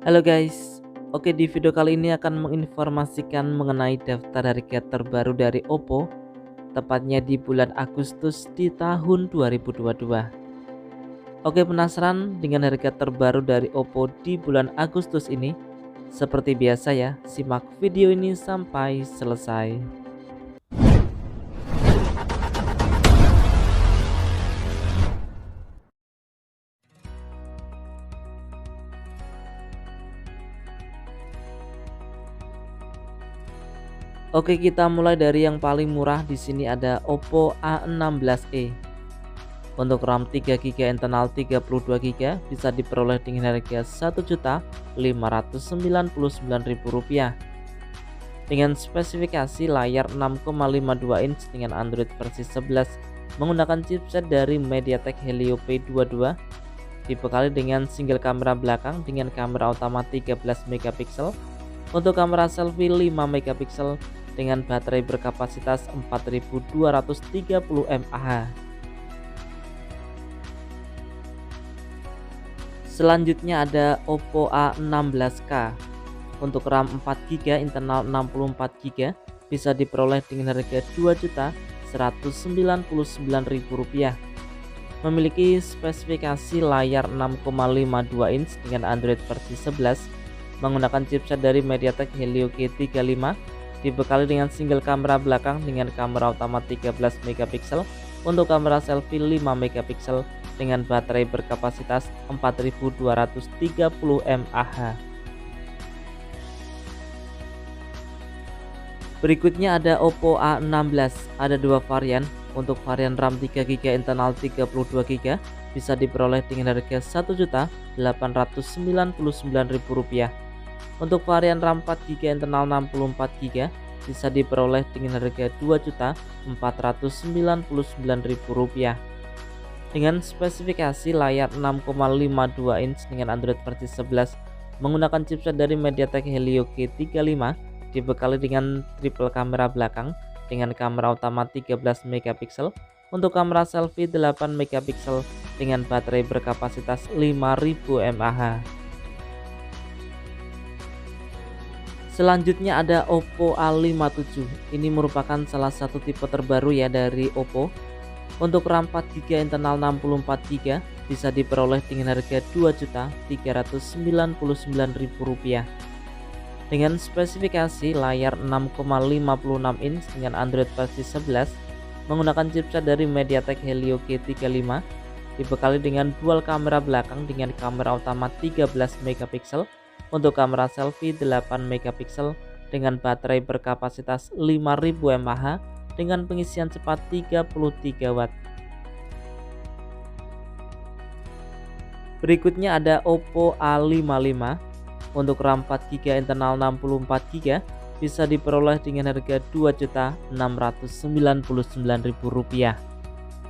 Halo guys, oke di video kali ini akan menginformasikan mengenai daftar harga terbaru dari Oppo, tepatnya di bulan Agustus di tahun 2022. Oke, penasaran dengan harga terbaru dari Oppo di bulan Agustus ini? Seperti biasa ya, simak video ini sampai selesai. Oke, kita mulai dari yang paling murah. Di sini ada Oppo A16e. Untuk RAM 3GB internal 32GB bisa diperoleh dengan harga Rp1.599.000 dengan spesifikasi layar 6,52 inch dengan Android versi 11 menggunakan chipset dari MediaTek Helio P22, dibekali dengan single kamera belakang dengan kamera utama 13 megapiksel, untuk kamera selfie 5 megapiksel dengan baterai berkapasitas 4230 mAh. Selanjutnya ada Oppo A16K. Untuk RAM 4GB internal 64GB bisa diperoleh dengan harga Rp2.199.000. Memiliki spesifikasi layar 6,52 inch dengan Android versi 11 menggunakan chipset dari MediaTek Helio G35, dibekali dengan single kamera belakang dengan kamera utama 13 megapiksel, untuk kamera selfie 5 megapiksel dengan baterai berkapasitas 4230 mAh. Berikutnya ada Oppo A16, ada dua varian. Untuk varian RAM 3GB internal 32GB bisa diperoleh dengan harga Rp1.899.000. Untuk varian RAM 4GB internal 64GB bisa diperoleh dengan harga Rp2.499.000 dengan spesifikasi layar 6,52 inch dengan Android versi 11 menggunakan chipset dari MediaTek Helio G35, dibekali dengan triple kamera belakang dengan kamera utama 13 megapiksel, untuk kamera selfie 8 megapiksel dengan baterai berkapasitas 5000 mAh. Selanjutnya ada Oppo A57. Ini merupakan salah satu tipe terbaru ya dari Oppo. Untuk RAM 4GB internal 64GB bisa diperoleh dengan harga Rp2.399.000 dengan spesifikasi layar 6,56 inch dengan Android versi 11 menggunakan chipset dari MediaTek Helio G35, dibekali dengan dual kamera belakang dengan kamera utama 13 megapiksel, untuk kamera selfie 8 megapiksel dengan baterai berkapasitas 5000 mAh dengan pengisian cepat 33 watt. Berikutnya ada Oppo A55. Untuk RAM 4GB internal 64GB bisa diperoleh dengan harga Rp2.699.000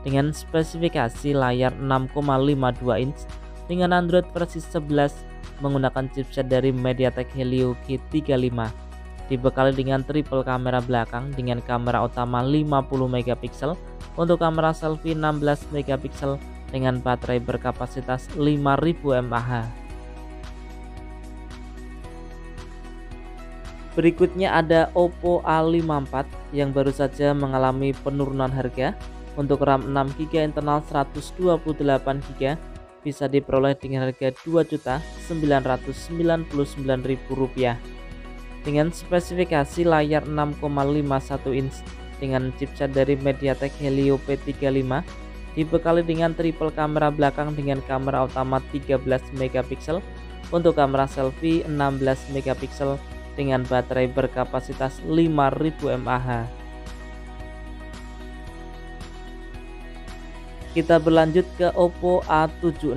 dengan spesifikasi layar 6,52 inch dengan Android versi 11 menggunakan chipset dari MediaTek Helio G35, dibekali dengan triple kamera belakang dengan kamera utama 50 megapiksel, untuk kamera selfie 16 megapiksel dengan baterai berkapasitas 5000 mAh. Berikutnya ada Oppo A54 yang baru saja mengalami penurunan harga. Untuk RAM 6GB internal 128GB bisa diperoleh dengan harga Rp2.999.000 dengan spesifikasi layar 6,51 inch dengan chipset dari MediaTek Helio P35, dibekali dengan triple kamera belakang dengan kamera utama 13 megapiksel, untuk kamera selfie 16 megapiksel dengan baterai berkapasitas 5000 mAh. Kita berlanjut ke Oppo A76.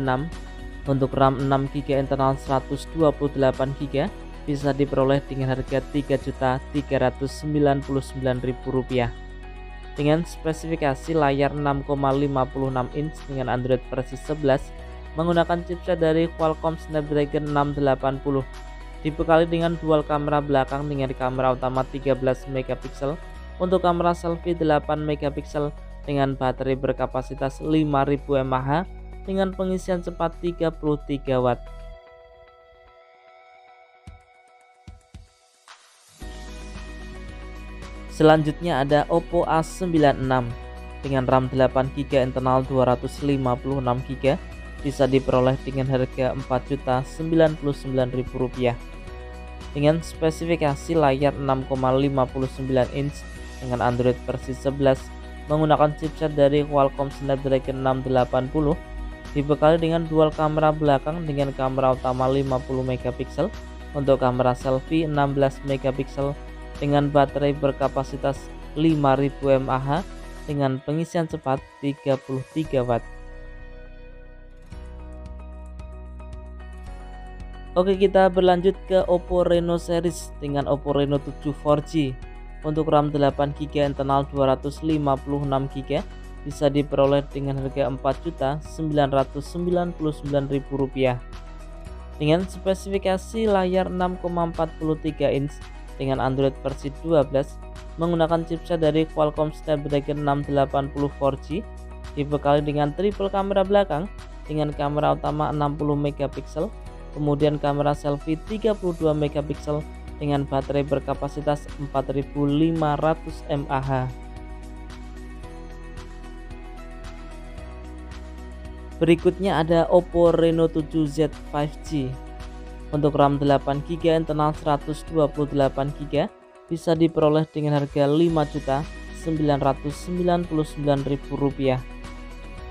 Untuk RAM 6GB internal 128GB bisa diperoleh dengan harga Rp3.399.000 dengan spesifikasi layar 6,56 inch dengan Android versi 11 menggunakan chipset dari Qualcomm Snapdragon 680, dibekali dengan dual kamera belakang dengan kamera utama 13 megapiksel, untuk kamera selfie 8 megapiksel dengan baterai berkapasitas 5000 mAh dengan pengisian cepat 33 watt. Selanjutnya ada Oppo A96 dengan RAM 8GB internal 256GB, bisa diperoleh dengan harga Rp4.099.000 dengan spesifikasi layar 6,59 inch dengan Android versi 11 menggunakan chipset dari Qualcomm Snapdragon 680, dibekali dengan dual kamera belakang dengan kamera utama 50MP untuk kamera selfie 16MP dengan baterai berkapasitas 5000 mAh dengan pengisian cepat 33 watt. Oke, kita berlanjut ke Oppo Reno series dengan Oppo Reno 7 4G untuk RAM 8GB internal 256GB, bisa diperoleh dengan harga Rp4.999.000 dengan spesifikasi layar 6,43 inch dengan Android versi 12 menggunakan chipset dari Qualcomm Snapdragon 680 4G, dibekali dengan triple kamera belakang dengan kamera utama 60MP, kemudian kamera selfie 32MP dengan baterai berkapasitas 4500 mAh. Berikutnya ada Oppo Reno 7Z 5G untuk RAM 8GB internal 128GB, bisa diperoleh dengan harga Rp5.999.000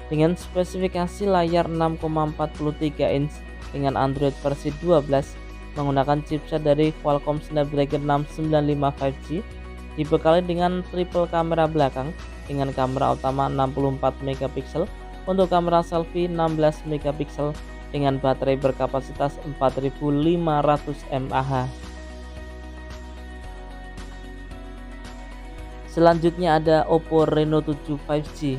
dengan spesifikasi layar 6,43 inch dengan Android versi 12 menggunakan chipset dari Qualcomm Snapdragon 695 5G, dibekali dengan triple kamera belakang dengan kamera utama 64MP untuk kamera selfie 16MP dengan baterai berkapasitas 4500 mAh. Selanjutnya ada Oppo Reno 7 5G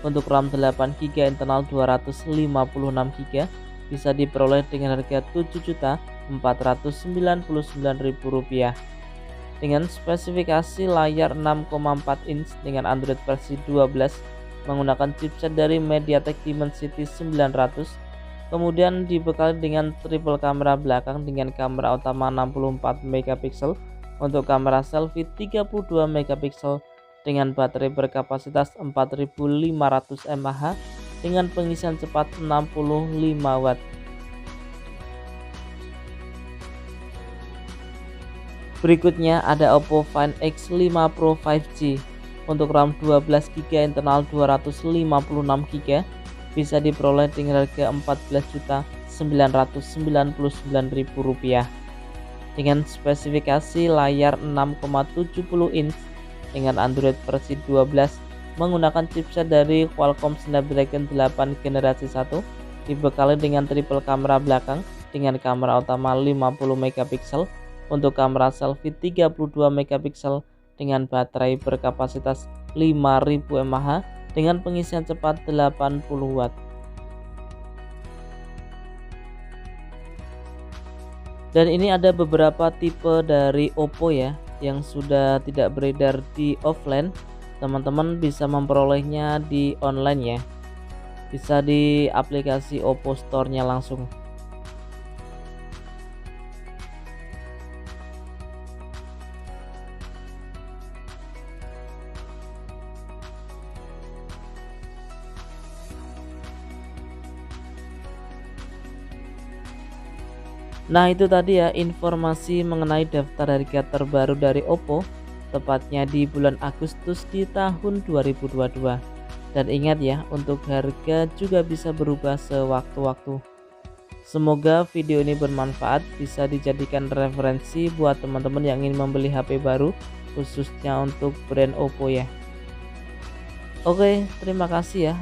untuk RAM 8GB internal 256GB, bisa diperoleh dengan harga Rp7.499.000 dengan spesifikasi layar 6,4 inch dengan Android versi 12 menggunakan chipset dari MediaTek Dimensity 900, kemudian dibekali dengan triple kamera belakang dengan kamera utama 64MP untuk kamera selfie 32MP dengan baterai berkapasitas 4500 mAh dengan pengisian cepat 65 watt. Berikutnya ada Oppo Find X5 Pro 5G untuk RAM 12GB internal 256GB, bisa diperoleh dengan harga Rp4.999.000 dengan spesifikasi layar 6,70 inch dengan Android versi 12 menggunakan chipset dari Qualcomm Snapdragon 8 generasi 1, dibekali dengan triple kamera belakang dengan kamera utama 50MP untuk kamera selfie 32MP dengan baterai berkapasitas 5000 mAh dengan pengisian cepat 80 watt. Dan ini ada beberapa tipe dari Oppo ya yang sudah tidak beredar di offline. Teman-teman bisa memperolehnya di online ya, bisa di aplikasi Oppo Store-nya langsung. Nah, itu tadi ya informasi mengenai daftar harga terbaru dari Oppo, tepatnya di bulan Agustus di tahun 2022. Dan ingat ya, untuk harga juga bisa berubah sewaktu-waktu. Semoga video ini bermanfaat, bisa dijadikan referensi buat teman-teman yang ingin membeli HP baru, khususnya untuk brand Oppo ya. Oke, terima kasih ya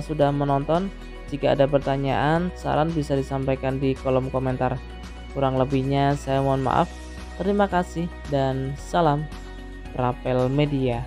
sudah menonton. Jika ada pertanyaan, saran bisa disampaikan di kolom komentar. Kurang lebihnya saya mohon maaf. Terima kasih dan salam Rapel Media.